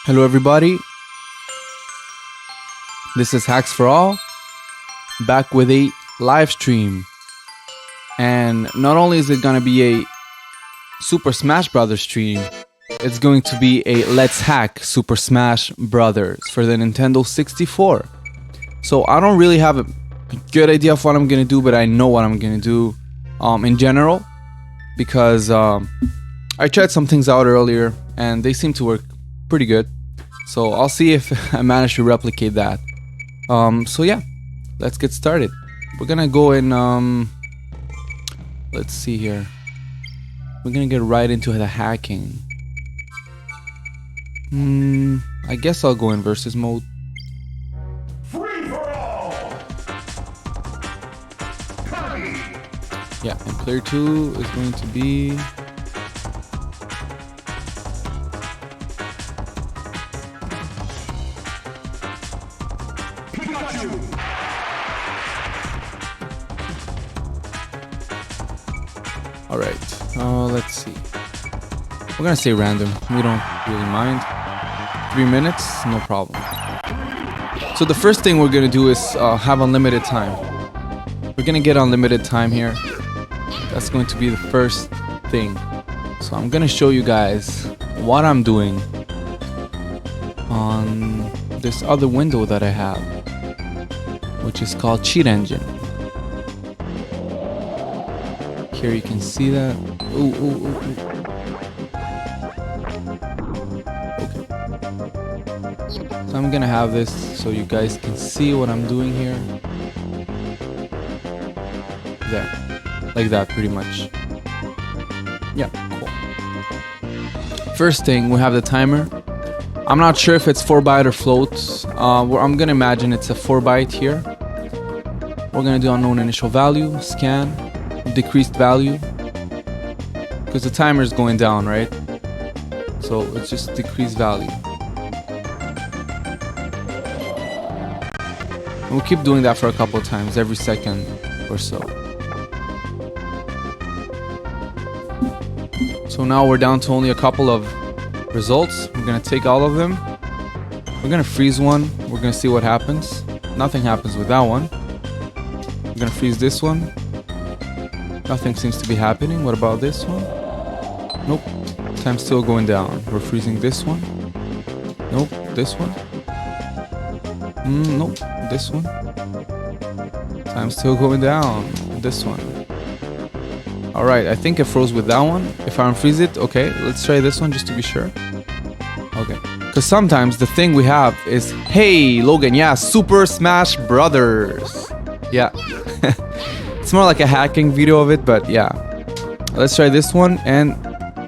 Hello everybody, this is Hacks for All, back with a live stream. And not only is it going to be a Super Smash Brothers stream, it's going to be a Let's Hack Super Smash Brothers for the Nintendo 64. So I don't really have a good idea of what I'm going to do, but I know what I'm going to do in general, because I tried some things out earlier and they seem to work pretty good. So I'll see if I manage to replicate that. So yeah, let's get started. We're gonna go in, let's see here. We're gonna get right into the hacking. I guess I'll go in versus mode. Free for all. Yeah, and player 2 is going to be... Alright, let's see. We're gonna say random, we don't really mind. 3 minutes, no problem. So the first thing we're gonna do is have unlimited time. We're gonna get unlimited time here. That's going to be the first thing. So I'm gonna show you guys what I'm doing on this other window that I have, which is called Cheat Engine. Here you can see that. Ooh, ooh, ooh, ooh. Okay. So I'm gonna have this so you guys can see what I'm doing here. There. Like that, pretty much. Yeah, cool. First thing, we have the timer. I'm not sure if it's 4-byte or float. I'm gonna imagine it's a 4-byte here. We're gonna do unknown initial value, scan, decreased value, because the timer is going down, right? So it's just decreased value. And we'll keep doing that for a couple of times, every second or so. So now we're down to only a couple of results. We're gonna take all of them. We're gonna freeze one. We're gonna see what happens. Nothing happens with that one. We're gonna freeze this one. Nothing seems to be happening. What about this one? Nope. Time's still going down. We're freezing this one. Nope. This one. Nope. This one. Time's still going down. This one. Alright, I think it froze with that one. If I unfreeze it, okay, let's try this one just to be sure. Okay. Because sometimes the thing we have is, hey, Logan, yeah, Super Smash Brothers. Yeah. It's more like a hacking video of it, but yeah. Let's try this one, and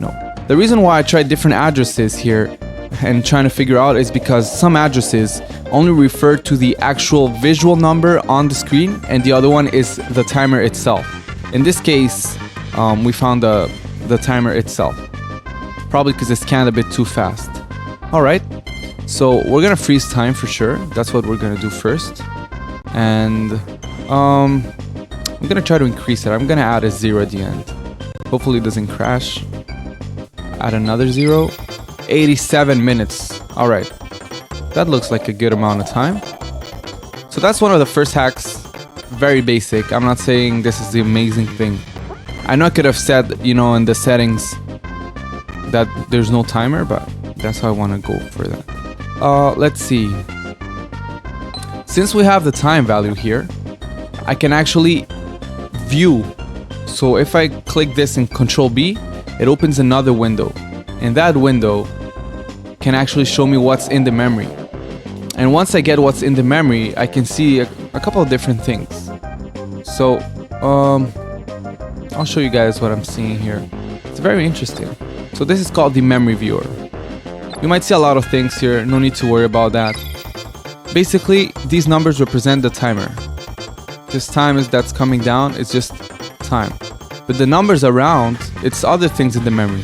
no. The reason why I tried different addresses here and trying to figure out is because some addresses only refer to the actual visual number on the screen, and the other one is the timer itself. In this case, we found the timer itself. Probably because it scanned a bit too fast. Alright, so we're gonna freeze time for sure. That's what we're gonna do first. And I'm gonna try to increase it. I'm gonna add a 0 at the end. Hopefully it doesn't crash. Add another 0. 87 minutes. Alright. That looks like a good amount of time. So that's one of the first hacks. Very basic. I'm not saying this is the amazing thing. I know I could have said, you know, in the settings that there's no timer, but that's how I want to go for that. Let's see. Since we have the time value here, I can actually view. So if I click this and Control B, it opens another window, and that window can actually show me what's in the memory. And once I get what's in the memory, I can see a couple of different things. So I'll show you guys what I'm seeing here. It's very interesting. So this is called the memory viewer. You might see a lot of things here, no need to worry about that. Basically, these numbers represent the timer. This time that's coming down, it's just time. But the numbers around, it's other things in the memory.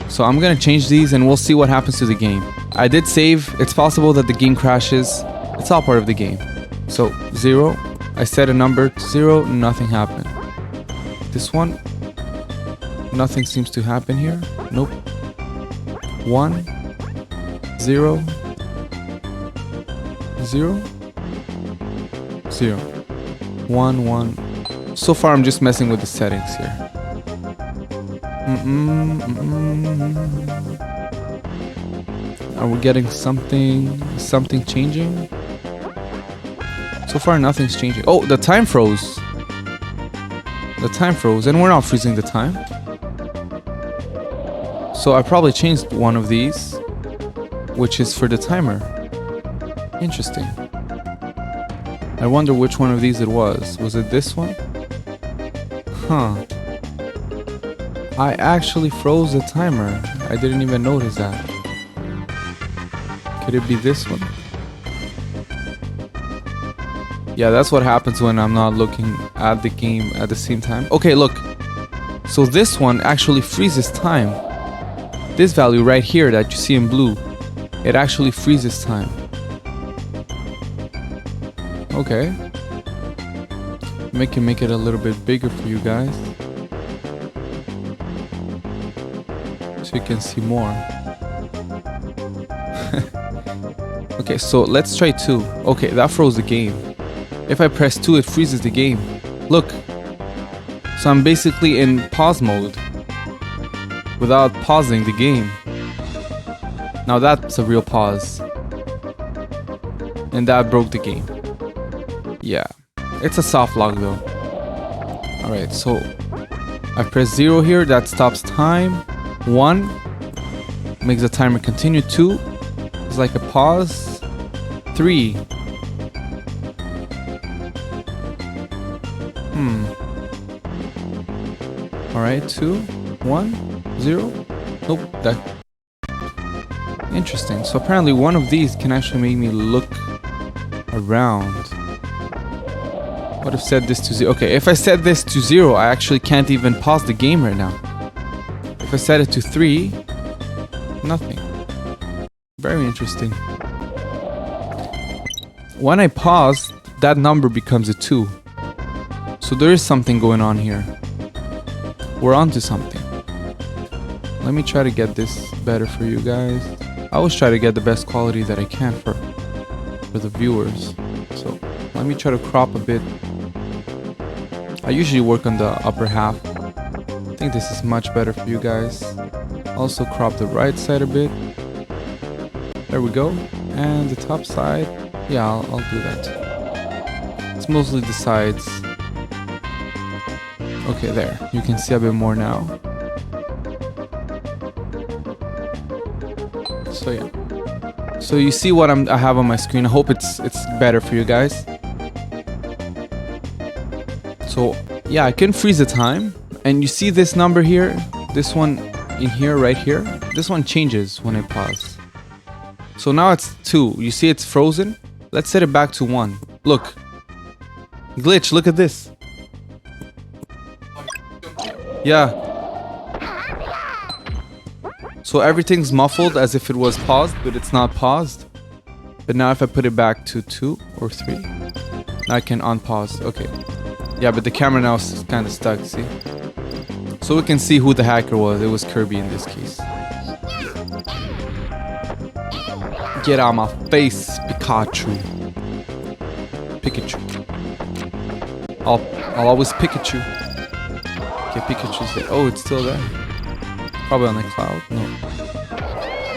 So I'm gonna change these and we'll see what happens to the game. I did save. It's possible that the game crashes. It's all part of the game. So 0, I set a number to 0, nothing happened. This one, nothing seems to happen here. Nope. 1, 0, 0, 0, 1, 1. So far I'm just messing with the settings here. Are we getting something changing? So far nothing's changing. Oh, the time froze. The time froze and we're not freezing the time. So I probably changed one of these, which is for the timer. Interesting. I wonder which one of these it was. Was it this one? Huh. I actually froze the timer. I didn't even notice that. Could it be this one? Yeah, that's what happens when I'm not looking at the game at the same time. Okay, look. So this one actually freezes time. This value right here that you see in blue, it actually freezes time. Okay. Make it a little bit bigger for you guys, so you can see more. Okay, so let's try 2. Okay, that froze the game. If I press 2, it freezes the game. Look. So I'm basically in pause mode without pausing the game. Now that's a real pause. And that broke the game. Yeah. It's a soft lock though. Alright, so I press 0 here, that stops time. 1 makes the timer continue. 2 is like a pause. 3. Alright, 2, 1, 0. Nope, that. Interesting. So apparently one of these can actually make me look around. What if set this to 0? Okay, if I set this to 0, I actually can't even pause the game right now. If I set it to 3, nothing. Very interesting. When I pause, that number becomes a 2. So there is something going on here. We're onto something. Let me try to get this better for you guys. I always try to get the best quality that I can for the viewers. So let me try to crop a bit. I usually work on the upper half. I think this is much better for you guys. Also crop the right side a bit. There we go. And the top side. Yeah, I'll do that too. It's mostly the sides. Okay, there. You can see a bit more now. So yeah. So you see what I have on my screen. I hope it's better for you guys. So yeah, I can freeze the time. And you see this number here? This one in here, right here? This one changes when I pause. So now it's 2. You see it's frozen? Let's set it back to 1. Look. Glitch, look at this. Yeah. So everything's muffled as if it was paused, but it's not paused. But now if I put it back to 2 or 3, now I can unpause. Okay. Yeah, but the camera now is kind of stuck, see? So we can see who the hacker was. It was Kirby in this case. Get out of my face, Pikachu. Pikachu. I'll always Pikachu. Okay, Pikachu's there. Oh, it's still there. Probably on the cloud. No.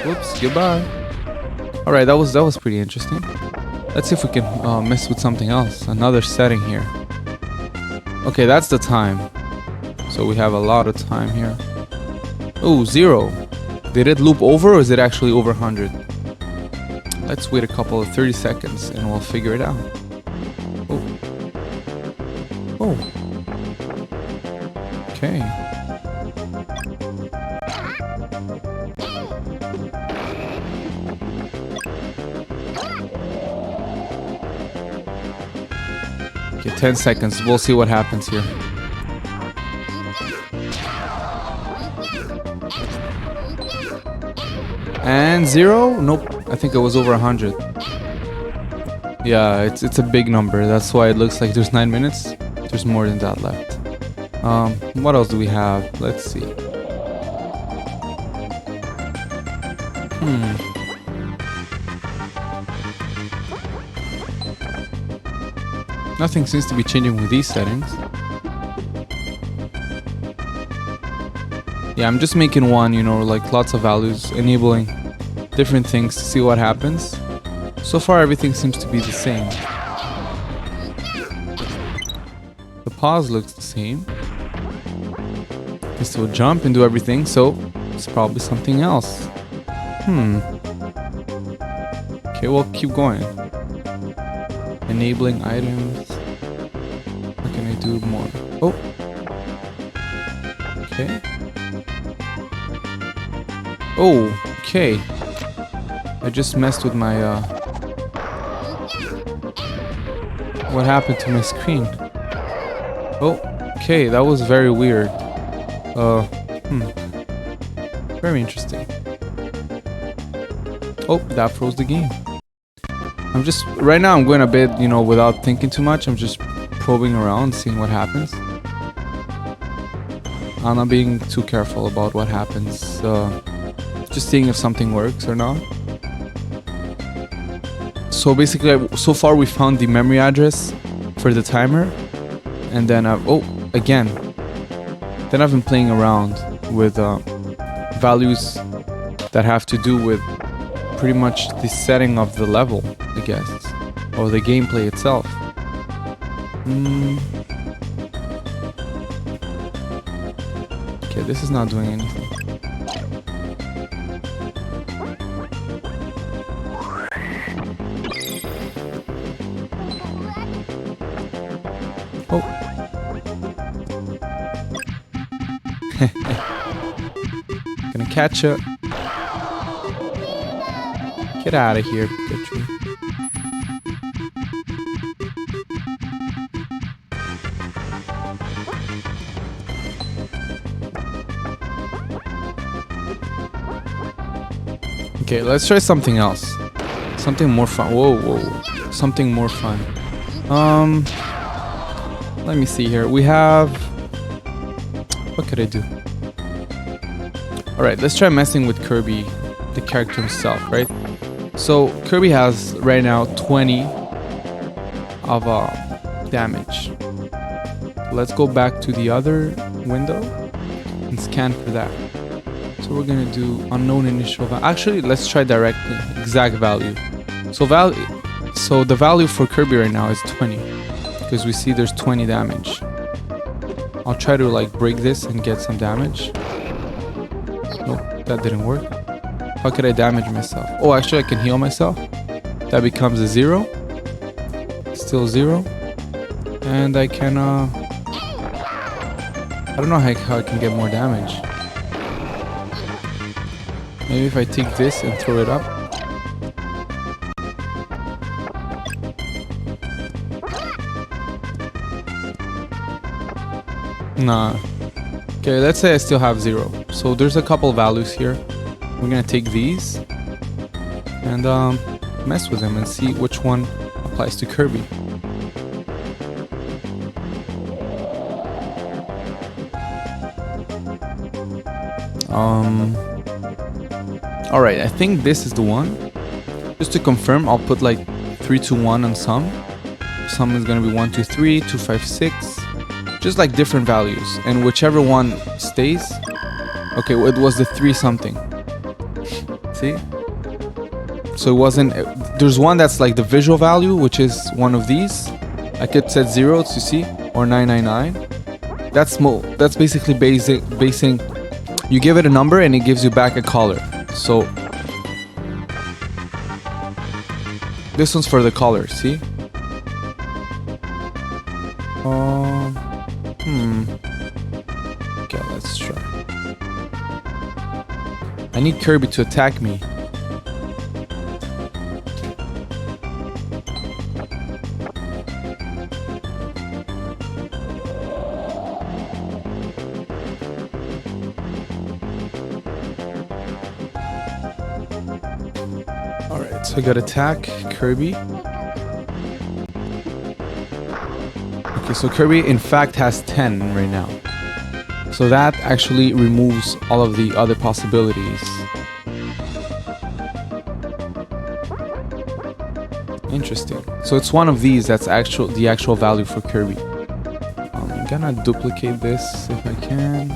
Whoops. Goodbye. All right, that was pretty interesting. Let's see if we can mess with something else. Another setting here. Okay, that's the time. So we have a lot of time here. Oh, 0. Did it loop over or is it actually over 100? Let's wait a couple of 30 seconds and we'll figure it out. Oh. Oh. Okay. Okay, 10 seconds. We'll see what happens here. And 0? Nope. I think it was over 100. Yeah, it's a big number. That's why it looks like there's 9 minutes. There's more than that left. What else do we have? Let's see. Nothing seems to be changing with these settings. Yeah, I'm just making one, you know, like lots of values, enabling different things to see what happens. So far, everything seems to be the same. The pause looks the same. I still jump and do everything, so it's probably something else. Okay, well, keep going. Enabling items. What can I do more? Oh. Okay. Oh, okay. I just messed with my, what happened to my screen? Oh, okay, that was very weird. Very interesting. Oh, that froze the game. Right now I'm going a bit, you know, without thinking too much. I'm just probing around, seeing what happens. I'm not being too careful about what happens. Just seeing if something works or not. So basically, so far we found the memory address for the timer. And then, again. Then I've been playing around with values that have to do with pretty much the setting of the level, I guess, or the gameplay itself. Okay, this is not doing anything. Oh. Gonna catch ya. Get out of here, Pikachu. Okay, let's try something else. Something more fun. Whoa, whoa. Something more fun. Let me see here. We have... What could I do? Alright, let's try messing with Kirby, the character himself, right? So, Kirby has right now 20 of damage. Let's go back to the other window and scan for that. So we're gonna do unknown initial value. Actually, let's try directly, exact value. So the value for Kirby right now is 20, because we see there's 20 damage. I'll try to like break this and get some damage. Nope, that didn't work. How could I damage myself? Oh, actually I can heal myself. That becomes a 0. Still 0. And I can, I don't know how I can get more damage. Maybe if I take this and throw it up. Nah. Okay, let's say I still have 0. So there's a couple values here. We're gonna take these and mess with them and see which one applies to Kirby. Alright, I think this is the one. Just to confirm, I'll put like 3, 2, 1 on some. Some is gonna be 1, 2, 3, 2, 5, 6. Just like different values, and whichever one stays. Okay, well, it was the 3 something. See? So it wasn't. There's one that's like the visual value, which is one of these. I could set 0 to see, or 999. That's basically basing. You give it a number and it gives you back a color. So this one's for the color. See? Okay, let's try. I need Kirby to attack me. Alright, so I got attack Kirby. Okay, so Kirby in fact has 10 right now. So that actually removes all of the other possibilities. Interesting. So it's one of these that's the actual value for Kirby. I'm gonna duplicate this if I can.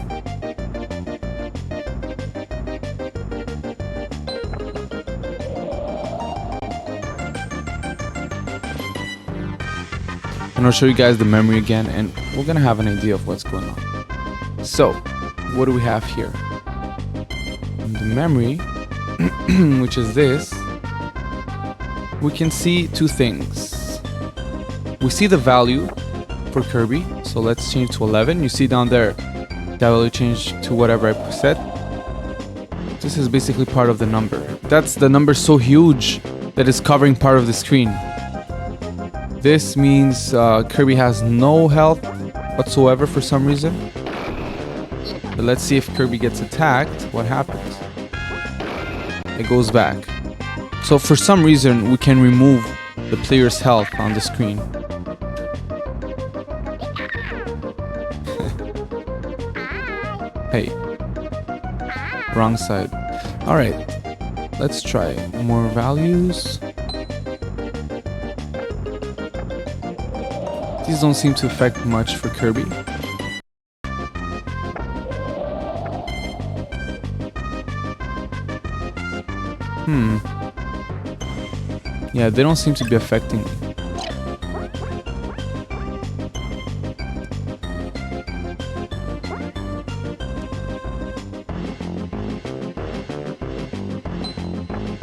And I'll show you guys the memory again, and we're gonna have an idea of what's going on. So, what do we have here? In the memory, which is this, we can see two things. We see the value for Kirby, so let's change to 11. You see down there, that value changed to whatever I set. This is basically part of the number. That's the number so huge that it's covering part of the screen. This means Kirby has no health whatsoever for some reason. But let's see if Kirby gets attacked, what happens? It goes back. So for some reason, we can remove the player's health on the screen. Hey. Wrong side. Alright. Let's try more values. These don't seem to affect much for Kirby. Yeah, they don't seem to be affecting me.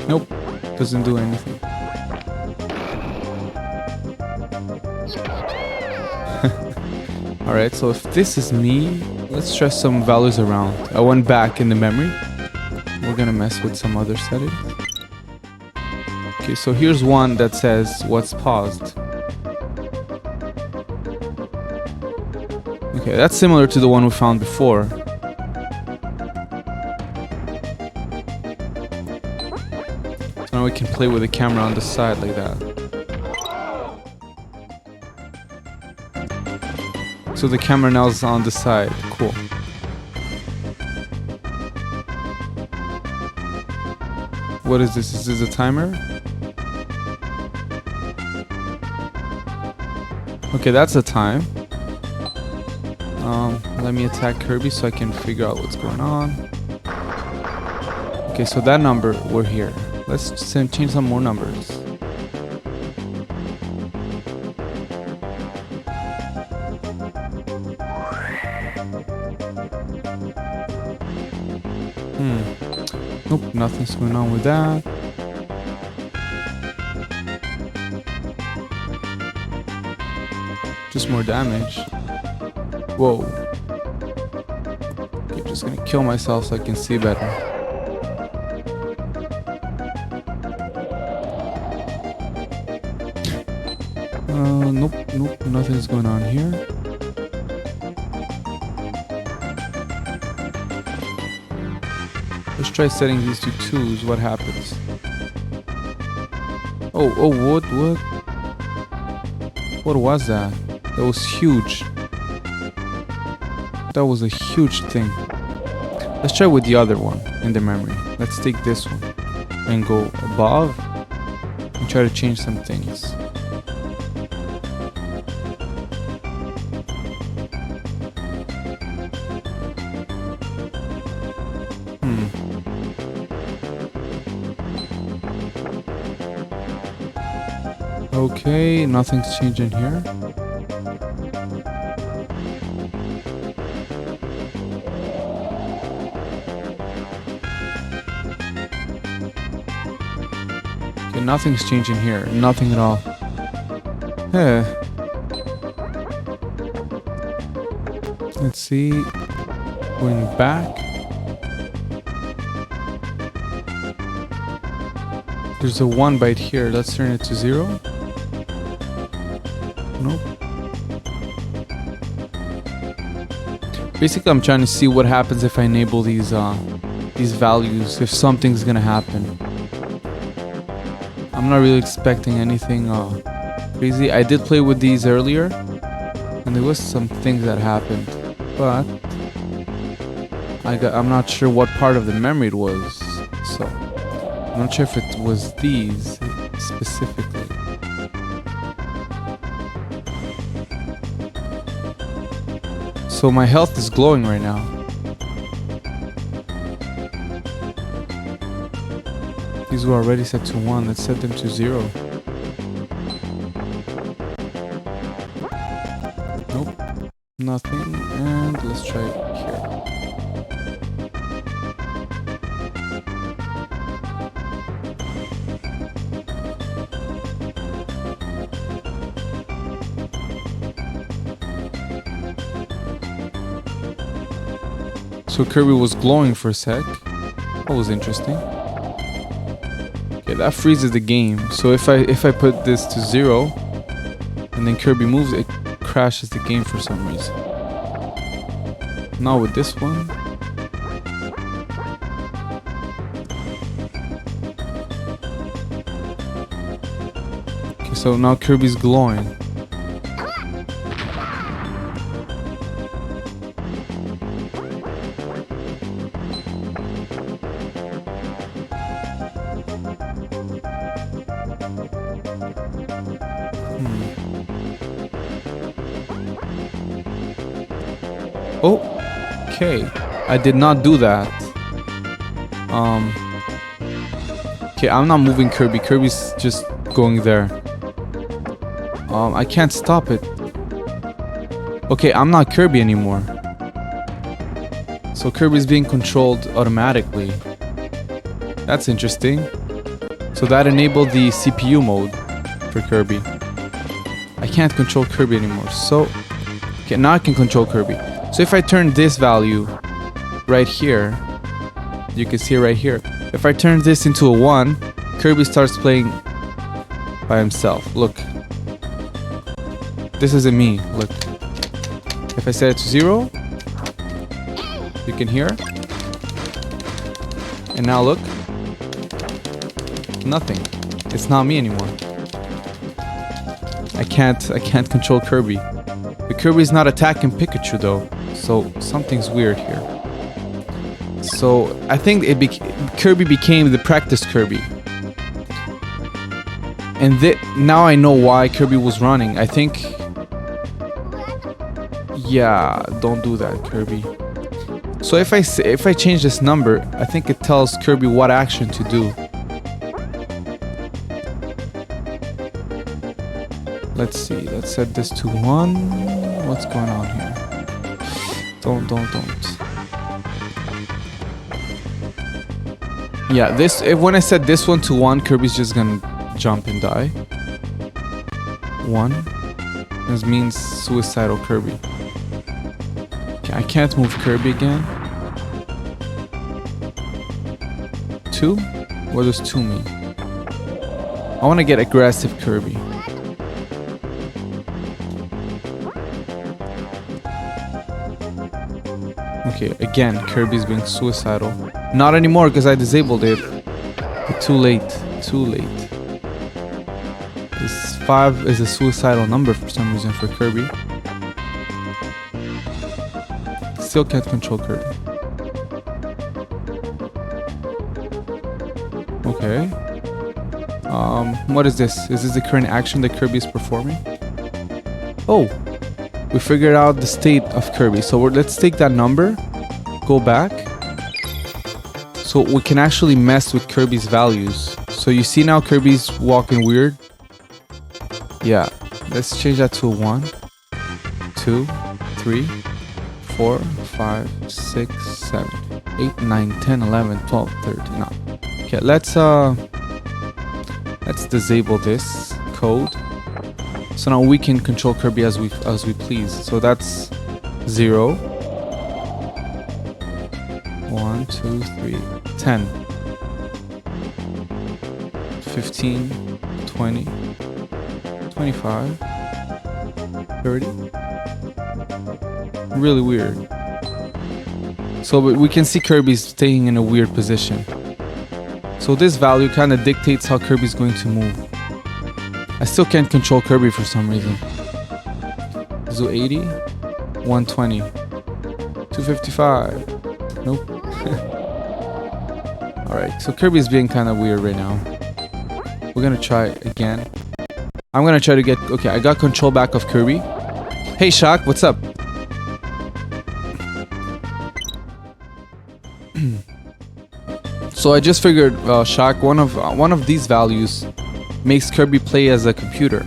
Nope, doesn't do anything. Alright, so if this is me, let's try some values around. I went back in the memory. We're gonna mess with some other settings. Okay, so here's one that says what's paused. Okay, that's similar to the one we found before. So now we can play with the camera on the side like that. So the camera now is on the side. Cool. What is this? Is this a timer? Okay, that's a time. Let me attack Kirby so I can figure out what's going on. Okay, so that number, we're here. Let's change some more numbers. Nope, nothing's going on with that. Just more damage. Whoa. I'm just gonna kill myself so I can see better. Nope, nothing's going on here. Let's try setting these to 2s, what happens? Oh, what was that? That was huge. That was a huge thing. Let's try with the other one in the memory. Let's take this one and go above and try to change some things. Okay, nothing's changing here. Okay, nothing's changing here. Nothing at all. Let's see. Going back. There's a 1 byte here. Let's turn it to 0. Nope. Basically, I'm trying to see what happens if I enable these values, if something's gonna happen. I'm not really expecting anything crazy. I did play with these earlier, and there was some things that happened, but I'm not sure what part of the memory it was, so I'm not sure if it was these specifically. So my health is glowing right now. These were already set to 1. Let's set them to 0. Nope. Nothing. And let's try it here. So Kirby was glowing for a sec. That was interesting. Okay, that freezes the game. So if I put this to 0 and then Kirby moves, it crashes the game for some reason. Not with this one. Okay, so now Kirby's glowing. Okay, I did not do that. Okay, I'm not moving Kirby. Kirby's just going there. I can't stop it. Okay, I'm not Kirby anymore. So Kirby's being controlled automatically. That's interesting. So that enabled the CPU mode for Kirby. I can't control Kirby anymore. So, okay, now I can control Kirby. So if I turn this value right here, you can see right here. If I turn this into a 1, Kirby starts playing by himself. Look. This isn't me. Look. If I set it to 0, you can hear. And now look. Nothing. It's not me anymore. I can't control Kirby. The Kirby's not attacking Pikachu though. So something's weird here. So I think Kirby became the practice Kirby. And now I know why Kirby was running. I think... Yeah, don't do that, Kirby. So if I change this number, I think it tells Kirby what action to do. Let's see, let's set this to 1. What's going on here? Don't. Yeah, when I set this one to 1, Kirby's just gonna jump and die. 1. This means suicidal Kirby. Okay, I can't move Kirby again. 2? What does 2 mean? I wanna get aggressive Kirby. Okay, again, Kirby's being suicidal. Not anymore because I disabled it. But too late. This 5 is a suicidal number for some reason for Kirby. Still can't control Kirby. Okay. What is this? Is this the current action that Kirby is performing? Oh! We figured out the state of Kirby. So let's take that number, go back. So we can actually mess with Kirby's values. So you see now Kirby's walking weird. Yeah, let's change that to a 1, 2, 3, 4, 5, 6, 7, 8, 9, 10, 11, 12, 13. No. Okay, let's disable this code. So now we can control Kirby as we please. So that's 0, 1, 2, 3, 10, 15, 20, 25, 30. Really weird. So but we can see Kirby's staying in a weird position. So this value kind of dictates how Kirby's going to move. I still can't control Kirby for some reason. So 80, 120, 255. Nope. Alright, so Kirby's being kind of weird right now. We're gonna try again. I'm gonna try to get... Okay, I got control back of Kirby. Hey Shaq, what's up? So I just figured, Shaq, one of these values makes Kirby play as a computer.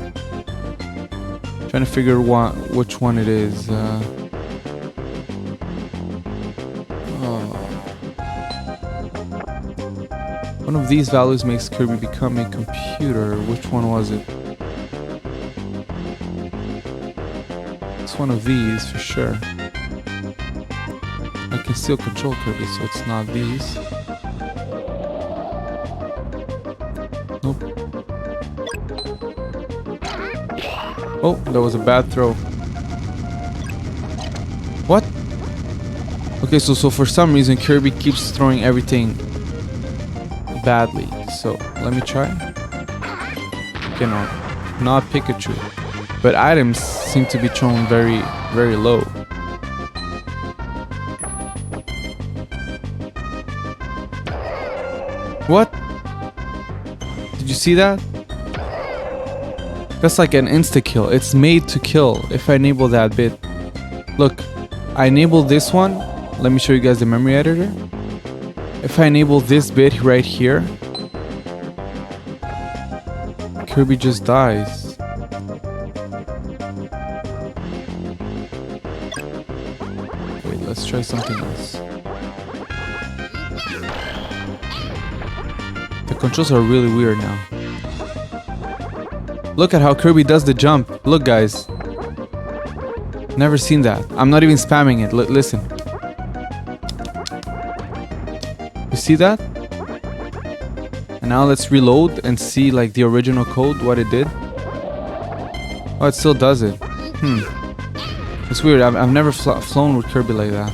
Trying to figure which one it is. One of these values makes Kirby become a computer. Which one was it? It's one of these for sure. I can still control Kirby, so it's not these. Nope. Oh, that was a bad throw. What? Okay, so for some reason Kirby keeps throwing everything badly. So let me try. Okay, no, not Pikachu. But items seem to be thrown very, very low. What? Did you see that? That's like an insta-kill. It's made to kill if I enable that bit. Look, I enable this one. Let me show you guys the memory editor. If I enable this bit right here, Kirby just dies. Wait, let's try something else. The controls are really weird now. Look at how Kirby does the jump. Look, guys. Never seen that. I'm not even spamming it. Listen. You see that? And now let's reload and see like the original code, what it did. Oh, it still does it. It's weird. I've never flown with Kirby like that.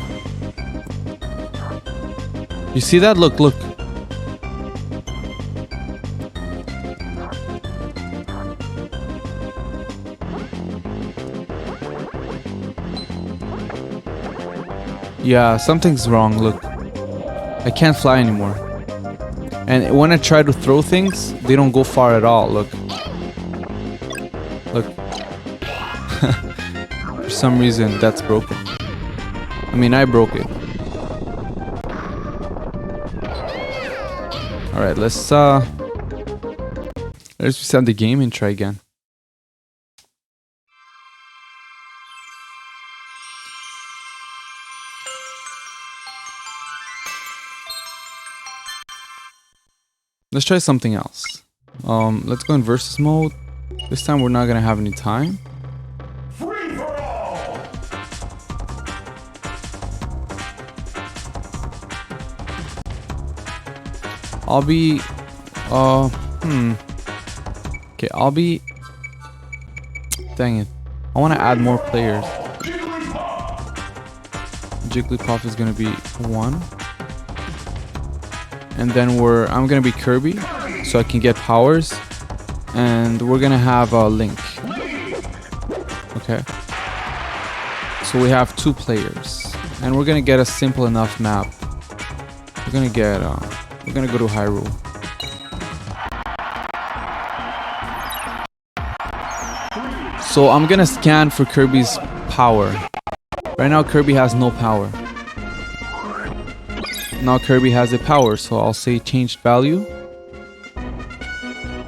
You see that? Look, look. Yeah, something's wrong. Look. I can't fly anymore. And when I try to throw things, they don't go far at all. Look. Look. For some reason, that's broken. I mean, I broke it. Alright, let's reset the game and try again. Let's try something else. Let's go in versus mode. This time we're not gonna have any time. Free for all. I'll be okay, I'll be dang it. I wanna add more players. Jigglypuff is gonna be 1. And then I'm gonna be Kirby, so I can get powers, and we're gonna have a Link. Okay. So we have 2 players, and we're gonna get a simple enough map. We're gonna go to Hyrule. So I'm gonna scan for Kirby's power. Right now Kirby has no power. Now Kirby has a power, so I'll say changed value.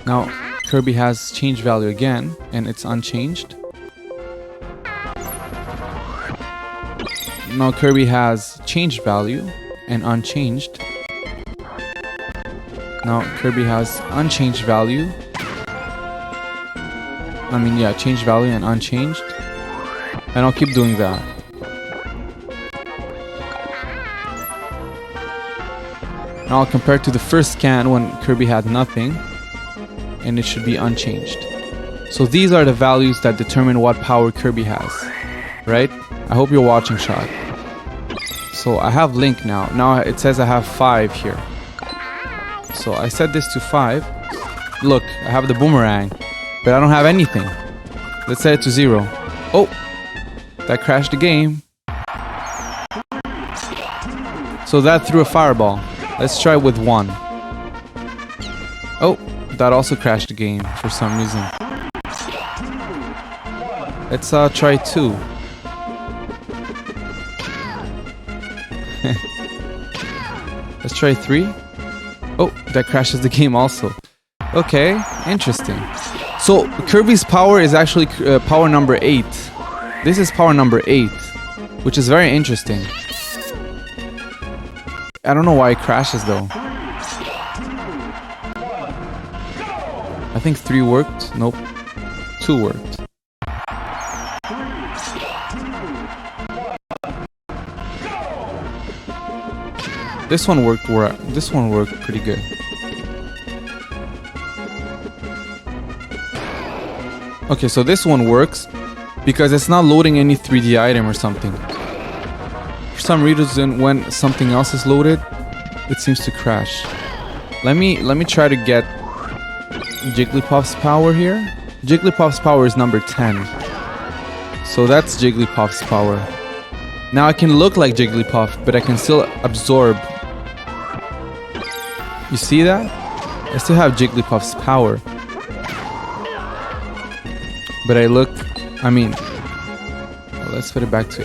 Now Kirby has changed value again, and it's unchanged. Now Kirby has changed value and unchanged. Now Kirby has unchanged value. I mean, yeah, changed value and unchanged. And I'll keep doing that. Now I'll compare to the first scan when Kirby had nothing, and it should be unchanged. So these are the values that determine what power Kirby has, right? I hope you're watching, Shot. So I have Link now. Now it says I have 5 here. So I set this to 5. Look, I have the boomerang, but I don't have anything. Let's set it to 0. Oh, that crashed the game. So that threw a fireball. Let's try with 1. Oh, that also crashed the game for some reason. Let's try 2. Let's try 3. Oh, that crashes the game also. Okay, interesting. So Kirby's power is actually power number 8. This is power number 8, which is very interesting. I don't know why it crashes though. I think 3 worked. Nope. 2 worked. This one worked. This one worked pretty good. Okay, so this one works because it's not loading any 3D item or something. For some reason, when something else is loaded, it seems to crash. Let me try to get Jigglypuff's power here. Jigglypuff's power is number 10. So that's Jigglypuff's power. Now I can look like Jigglypuff, but I can still absorb. You see that? I still have Jigglypuff's power. But I look, I mean, well, let's put it back to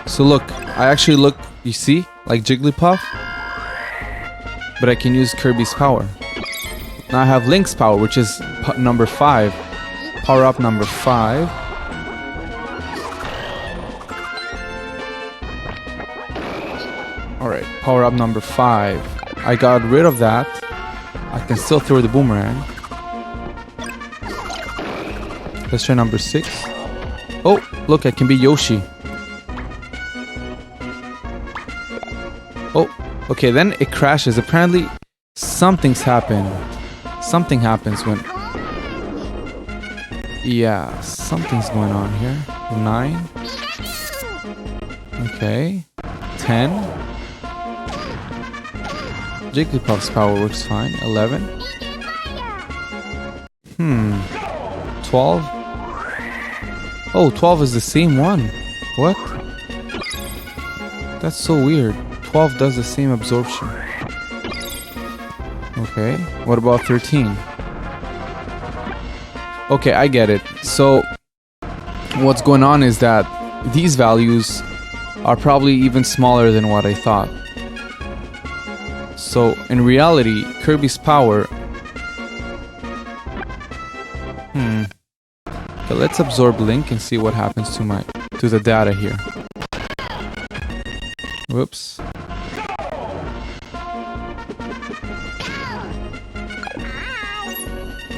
8. So look, I actually look, you see, like Jigglypuff, but I can use Kirby's power. Now I have Link's power, which is number 5. Power up number 5. Alright, power up number 5. I got rid of that. I can still throw the boomerang. Let's try number 6. Oh, look, I can be Yoshi. Oh, okay, then it crashes. Apparently, something's happened. Something happens when... Yeah, something's going on here. 9. Okay. 10. Jigglypuff's power works fine. 11. 12. Oh, 12 is the same one. What? That's so weird. 12 does the same absorption. Okay. What about 13? Okay, I get it. So, what's going on is that these values are probably even smaller than what I thought. So, in reality, Kirby's power... Okay, let's absorb Link and see what happens to the data here. Whoops.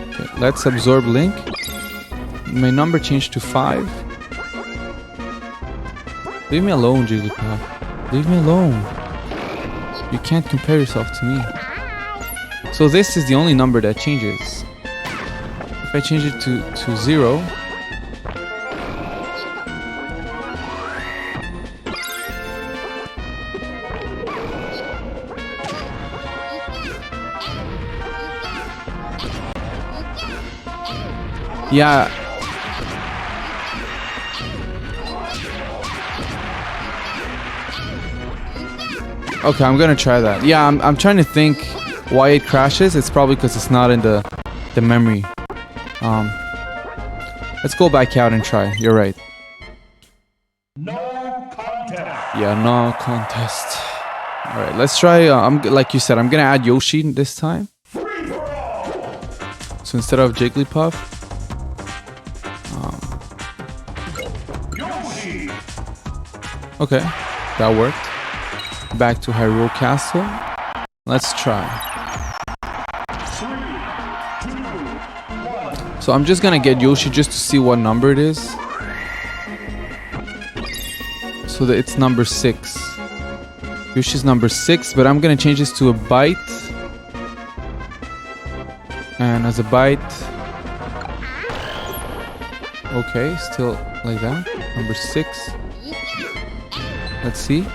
Okay, let's absorb Link. My number changed to 5. Leave me alone, Jigglypuff. Leave me alone. You can't compare yourself to me. So this is the only number that changes. If I change it to 0... Yeah. Okay, I'm gonna try that. Yeah, I'm trying to think why it crashes. It's probably because it's not in the memory. Let's go back out and try. You're right. No contest. Yeah, no contest. All right, let's try. Like you said, I'm gonna add Yoshi this time. Free for all. So instead of Jigglypuff, Yoshi. okay, that worked. Back to Hyrule Castle. Let's try. So I'm just gonna get Yoshi just to see what number it is. So that it's number 6. Yoshi's number 6, but I'm gonna change this to a bite. And as a bite. Okay, still like that. Number 6. Let's see.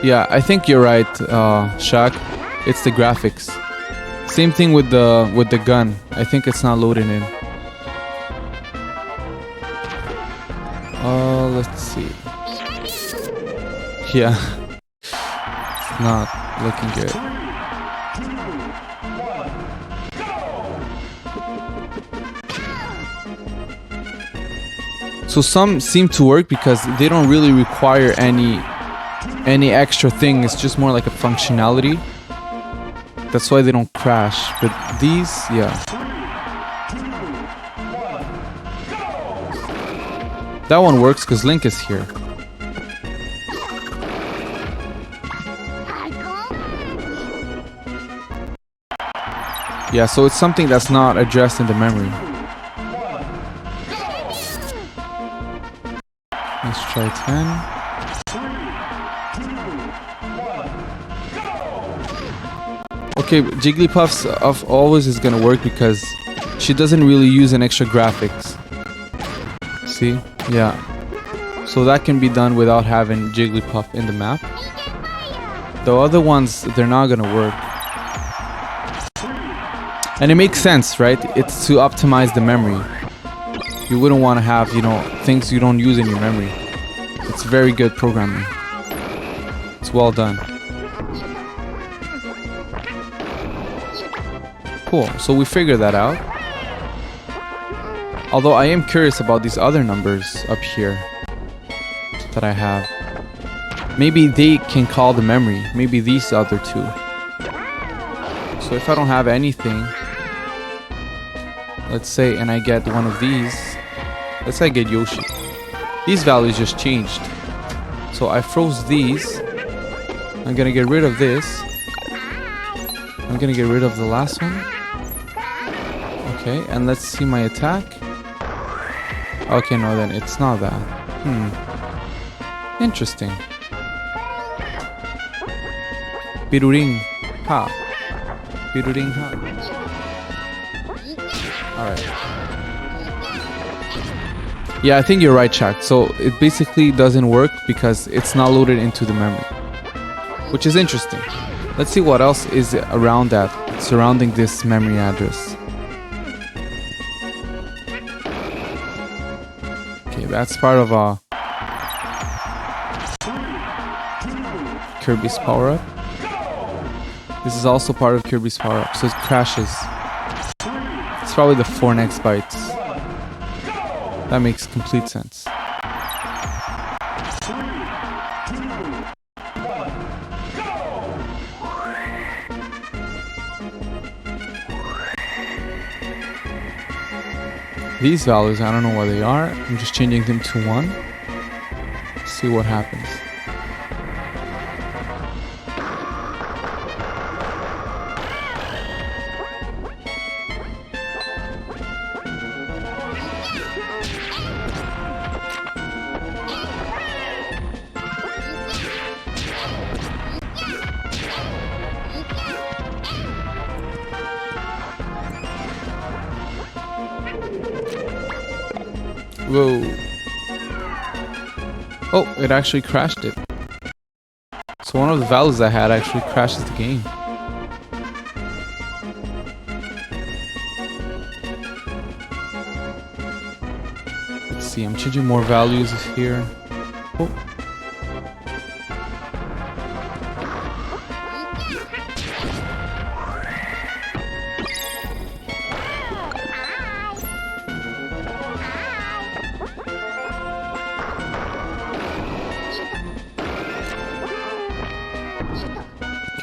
Yeah, I think you're right, Shaq. It's the graphics. Same thing with the gun. I think it's not loading in. Let's see. Yeah, it's not looking good. So some seem to work because they don't really require any extra thing. It's just more like a functionality. That's why they don't crash. But these, yeah. That one works because Link is here. Yeah, so it's something that's not addressed in the memory. Let's try 10. Okay, Jigglypuff's of always is gonna work because she doesn't really use an extra graphics. See? Yeah. So that can be done without having Jigglypuff in the map. The other ones, they're not gonna work. And it makes sense, right? It's to optimize the memory. You wouldn't want to have, you know, things you don't use in your memory. It's very good programming. It's well done. Cool, so we figured that out. Although I am curious about these other numbers up here that I have. Maybe they can call the memory. Maybe these other two. So if I don't have anything, let's say, and I get one of these, let's say I get Yoshi. These values just changed. So I froze these. I'm gonna get rid of this. I'm gonna get rid of the last one. Okay, and let's see my attack. Okay, no, then it's not that. Interesting. Biruring ha. Biruring ha. Alright. Yeah, I think you're right, Shaq. So it basically doesn't work because it's not loaded into the memory. Which is interesting. Let's see what else is around that, surrounding this memory address. Okay, that's part of Kirby's power-up. This is also part of Kirby's power-up, so it crashes. It's probably the 4 next bytes. That makes complete sense. These values, I don't know what they are. I'm just changing them to 1. See what happens. Whoa. Oh, it actually crashed it. So one of the values I had actually crashes the game. Let's see, I'm changing more values here. Oh.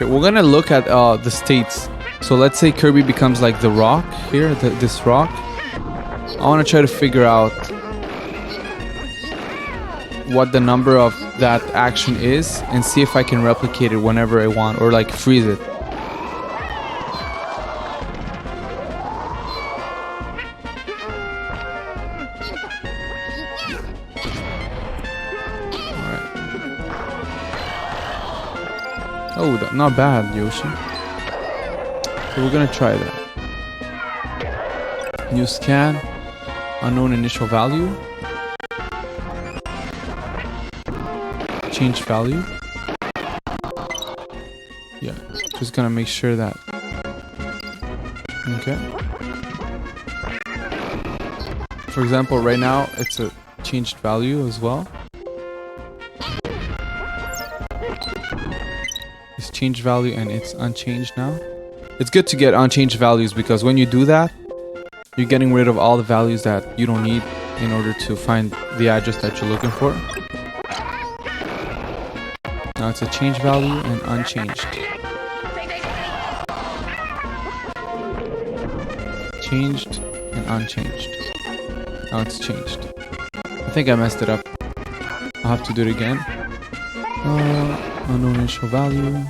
Okay, we're gonna look at the states. So let's say Kirby becomes like the rock here, this rock. I want to try to figure out what the number of that action is and see if I can replicate it whenever I want, or like freeze it. Oh, not bad, Yoshi. So we're gonna try that. New scan, unknown initial value, change value. Yeah, just gonna make sure that. Okay. For example, right now it's a changed value as well. Change value and it's unchanged now. It's good to get unchanged values because when you do that, you're getting rid of all the values that you don't need in order to find the address that you're looking for. Now it's a change value and unchanged. Changed and unchanged. Now it's changed. I think I messed it up. I'll have to do it again. Unknown initial value.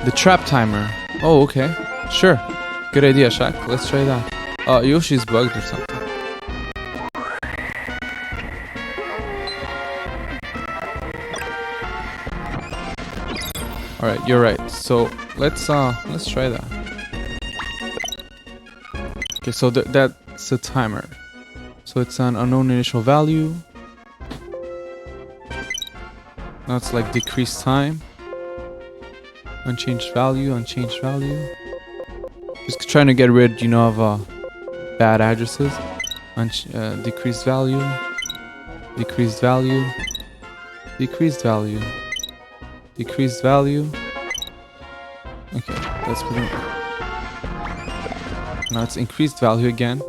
The trap timer. Oh, okay. Sure. Good idea, Shaq. Let's try that. Yoshi's bugged or something. Alright, you're right. So let's try that. Okay, so that's a timer. So it's an unknown initial value. Now it's like decreased time. Unchanged value, unchanged value. Just trying to get rid, of bad addresses. Decreased value. Decreased value. Decreased value. Decreased value. Okay, that's pretty much. Now it's increased value again.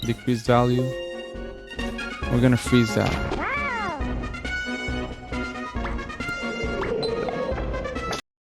Decreased value. We're gonna freeze that.